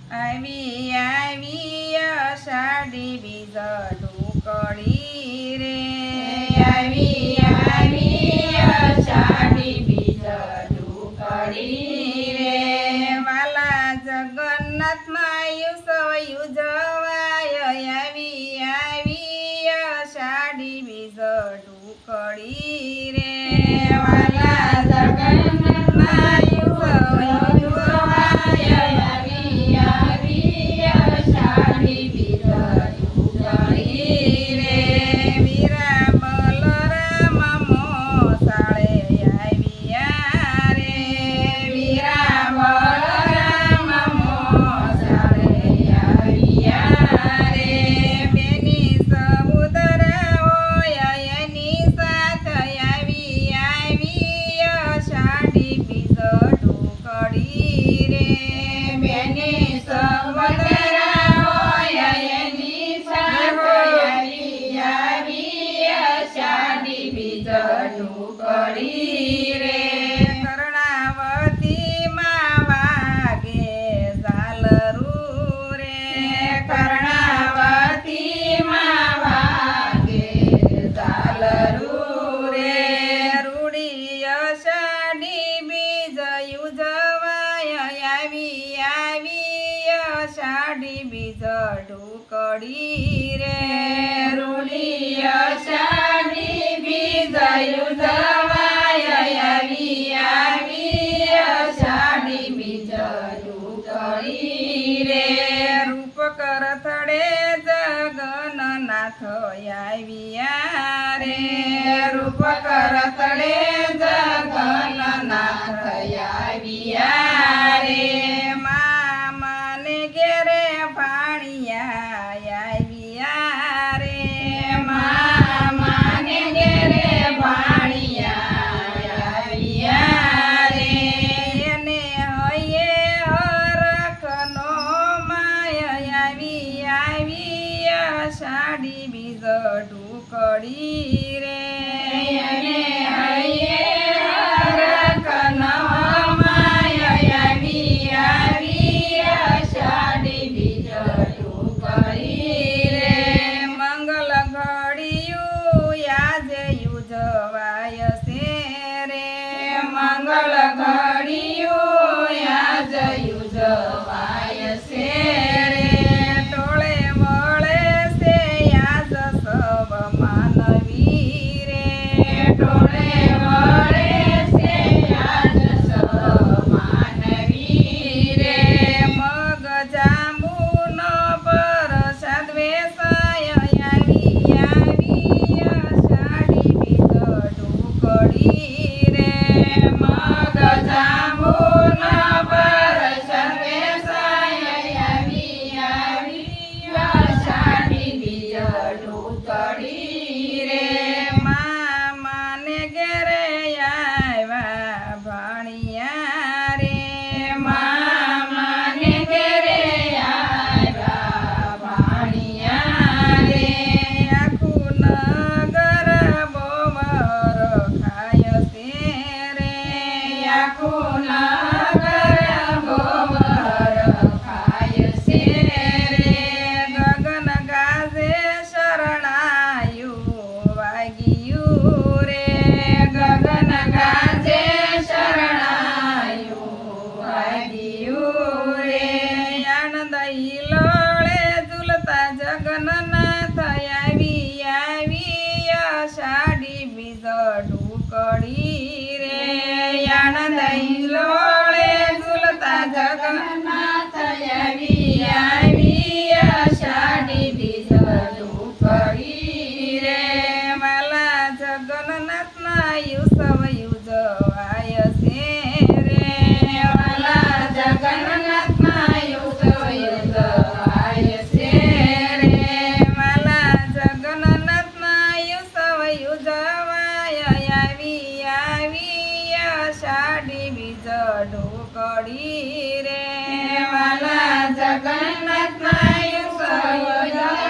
આવી આવી અષાઢી બીજ ઢોકળી રે આવી આવી અષાઢી બીજ ઢોકળી રે વાલા જગન્નાથમાં યુસવ યુજવાય આવી આવી અષાઢી બીજ ઢોકળી રે વાલા જગન્નાથમાં યુસવ યુજવાય આવી આવી અષાઢી બીજ ઢોકળી રે વીરા બલરામ મોસાળે આવ્યા રે વીરા બલરામ મોસાળે આવ્યા રે બેની સમુદર હોય એની સાથ આવી આવી અષાઢી બીજ ઢોકળી રે બેને સમુદર હોય એની સાથે આવી આવી અષાઢી બીજ ઢોકળી રે કર્ણાવતીમાં વાગે ઝાલરું રે કર્ણાવતીમાં વાગે ઝાલરું રે રૂડી અષાઢી બીજ યુજવાય આવી આવી અષાઢી બીજ ઢોકળી રે રૂડી અષાઢી બીજ યુજવાય આવી આવી અષાઢી બીજ ઢોકળી રે રૂપ કરથડે જગન્નાથ આવ્યા રે રૂપ કરતડે જગન્નાથ આવ્યા રે મામાને ઘેરે ભાણિયા આવ્યા રે મામાને ઘેરે ભાણિયા આવ્યા રે એને હૈયે હરખનો માય આવી આવી અષાઢી બીજ ઢોકળી રે અને હૈયે હરખનો માય આવી આવી અષાઢી બીજ ઢોકળી રે મંગલ ઘડિયું આજે યુજવાય છે રે મંગલ ઘડિયું આજ યુજવાય છે રે ટોળે વળે છે આજ સવ માનવી રે ટોળે વળે છે આજ સૌ માનવી રે મગ જાંબુનો પ્રસાદ વેચાય આવી આવી અષાઢી બીજ ઢોકળી રે મગ જાંબુના પરસન વેચાય આવી આવી અષાઢી બીજ ઢોકળી રે મામાને ઘેરે આવ્યા ભાણિયા રે મામાને ઘેરે આવ્યા ભાણિયા રે આખું નગર બોમર ખાય છે રે આખું નગર ગોબર ખાય છે રે ગગન ગાજે શરણાયું વાગ્યું રે ગગન ગાજે શરણાયું વાગ્યું રે આનંદ હિલોળે ઝૂલતા જગન્નાથ આવી આવી અષાઢી બીજ ઢોકળી રે આનંદ હિલોળે ઝૂલતા જગન્નાથ આવી આવી અષાઢી બીજ ઢોકળી રે વાલા જગન્નાથના યુસવ યુજવાય છે રે વાલા જગન્નાથના યુસવ યુજવાય છે રે વાલા જગન્નાથના યુસવ યુજવાય આવી આવી અષાઢી બીજ ઢોકળી રે વાલા જગન્નાથના યુસવ યુજવાય